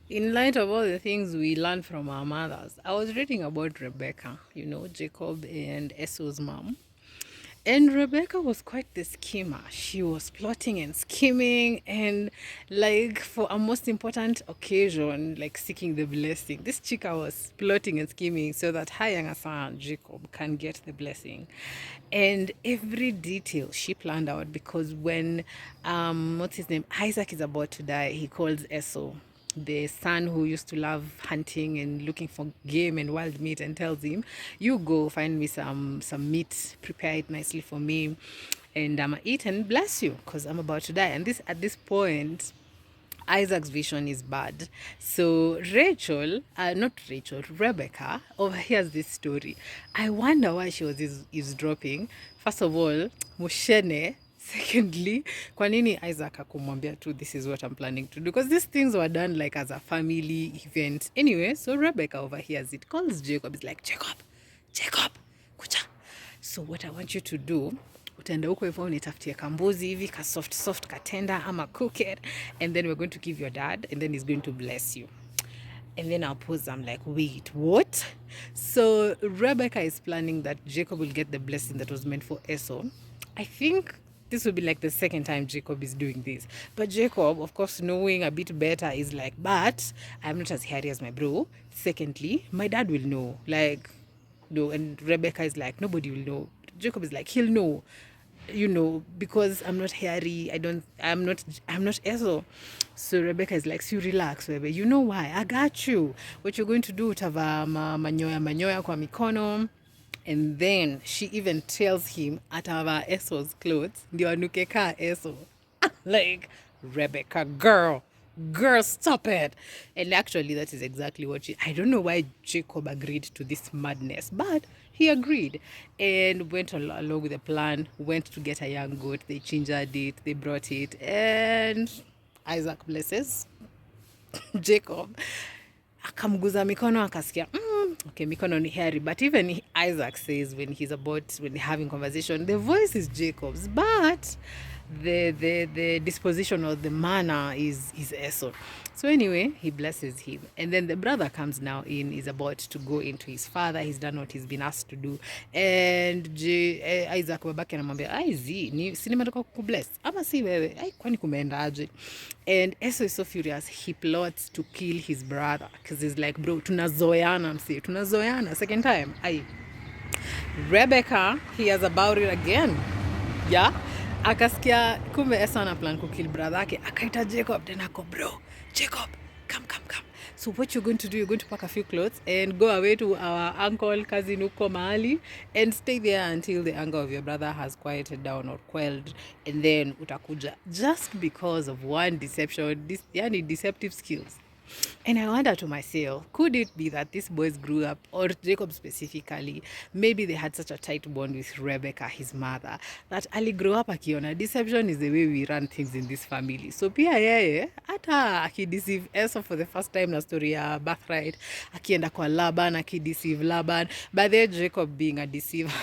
In light of all the things we learned from our mothers, I was reading about Rebecca, Jacob and Esau's mom. And Rebecca was quite the schemer. She was plotting and scheming, and like for a most important occasion, like seeking the blessing. This chica was plotting and scheming so that her younger son, Jacob, can get the blessing. And every detail she planned out because when, what's his name? Isaac is about to die, he calls Esau, the son who used to love hunting and looking for game and wild meat, and tells him, "You go find me some meat, prepare it nicely for me, and I'm gonna eat and bless you because I'm about to die." And this at this point, Isaac's vision is bad. So not Rachel, Rebecca overhears this story. I wonder why she was eavesdropping. First of all, Mushene. Secondly, kwa nini Isaac akumwambia tu, this is what I'm planning to do? Because these things were done like as a family event. Anyway, so Rebecca overhears it, calls Jacob. It's like, Jacob, kucha. So what I want you to do, utaenda huko hivyo unitafutie kambuzi hivi ka soft katenda ama cook it, and then we're going to give your dad, and then he's going to bless you. And then I'll pause. I'm like, wait, what? So Rebecca is planning that Jacob will get the blessing that was meant for Esau. I think this will be like the second time Jacob is doing this. But Jacob, of course, knowing a bit better, is like, but I'm not as hairy as my bro. Secondly, my dad will know. Like, no, and Rebecca is like, nobody will know. Jacob is like, he'll know, because I'm not hairy. I'm not Esau. So Rebecca is like, so relax, baby. You know why? I got you. What you're going to do, utava manyoya kwa mikono. And then she even tells him atava Esau's clothes ndio anuke ka Esau. Like, Rebecca, girl, stop it. And actually, that is exactly what I don't know why Jacob agreed to this madness, but he agreed and went along with the plan, went to get a young goat. They gingered it, they brought it, and Isaac blesses Jacob. Akamguza mikono, akasikia okay, mikono ni hairy. But even Isaac says when they're having conversation, the voice is Jacob's, but the disposition or the manner is Esau. So anyway, he blesses him, and then the brother comes now in, is about to go into his father. He's done what he's been asked to do, and Isaac babake anamwambia, ai zi ni sinimetoka kukubless ama si wewe, ai kwani kumeendaje? And Esau is so furious, he plots to kill his brother because he's like, bro, tunazoeana second time. Ai, Rebecca hears about it again. Yeah, akasikia kumbe Esau ana plan kukill brother yake, akaita Jacob tena ako, bro, Jacob, come. So what you're going to do, you're going to pack a few clothes and go away to our uncle, cousin uko mahali, and stay there until the anger of your brother has quieted down or quelled, and then utakuja. Just because of one deception, yani deceptive skills. And I wonder to myself, could it be that these boys grew up, or Jacob specifically, maybe they had such a tight bond with Rebecca, his mother, that ali grew up akiona deception is the way we run things in this family. So pia yeye, hata akideceive Esau for the first time na story ya birthright, akienda kwa Laban, akideceive Laban, but then Jacob being a deceiver.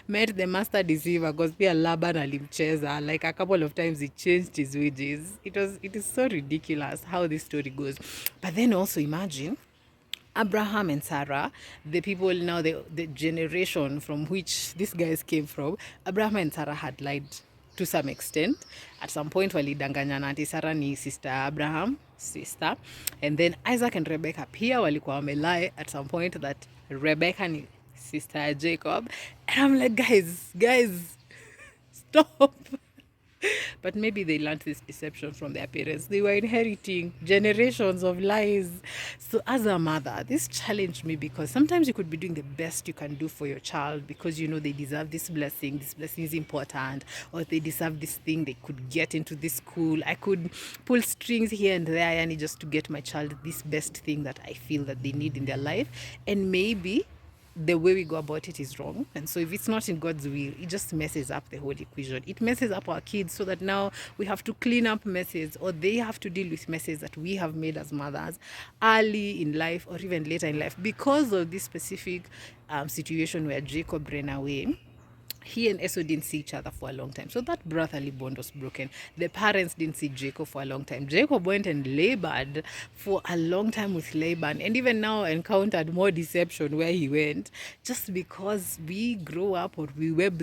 Met the master deceiver because pia Laban alimcheza like a couple of times. He changed his wages. It is so ridiculous how this story goes. But then also imagine Abraham and Sarah, the people now, the generation from which these guys came from. Abraham and Sarah had lied to some extent. At some point walidanganyana ati Sarah ni sister Abraham, sister, and then Isaac and Rebecca pia walikuwa wamelie at some point that Rebecca ni sister Jacob. And I'm like, guys, stop. But maybe they learned this deception from their parents. They were inheriting generations of lies. So as a mother, this challenged me because sometimes you could be doing the best you can do for your child because you know they deserve this blessing. This blessing is important, or they deserve this thing. They could get into this school. I could pull strings here and there, and just to get my child this best thing that I feel that they need in their life. And maybe the way we go about it is wrong. And so if it's not in God's will, it just messes up the whole equation. It messes up our kids so that now we have to clean up messes, or they have to deal with messes that we have made as mothers early in life or even later in life because of this specific situation where Jacob ran away. he and Esau didn't see each other for a long time. So that brotherly bond was broken. The parents didn't see Jacob for a long time. Jacob went and labored for a long time with Laban, and even now encountered more deception where he went, just because we grow up, or we weave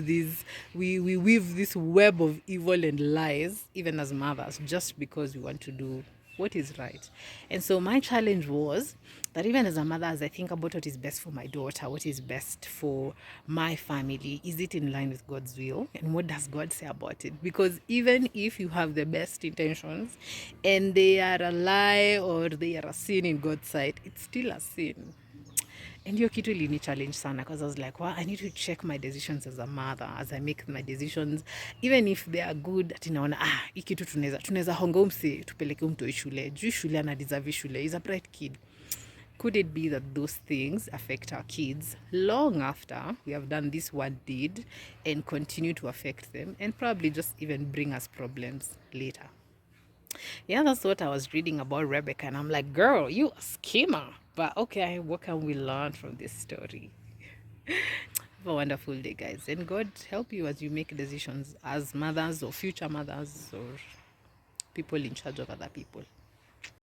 this web of evil and lies, even as mothers, just because we want to do what is right. And so my challenge was that even as a mother, as I think about what is best for my daughter, what is best for my family, is it in line with God's will? And what does God say about it? Because even if you have the best intentions and they are a lie or they are a sin in God's sight, it's still a sin. And hiyo kitu ilini challenge sana, because I was like, well, I need to check my decisions as a mother, as I make my decisions, even if they are good. Ati naona hii kitu tunaweza honga umse tupeleke umtoi shule juu shule ana deserve shule, is a bright kid. Could it be that those things affect our kids long after we have done this one deed, and continue to affect them, and probably just even bring us problems later? Yeah, that's what I was reading about Rebecca, and I'm like, girl, you a schemer. But okay, what can we learn from this story? Have a wonderful day, guys, and God help you as you make decisions as mothers or future mothers or people in charge of other people.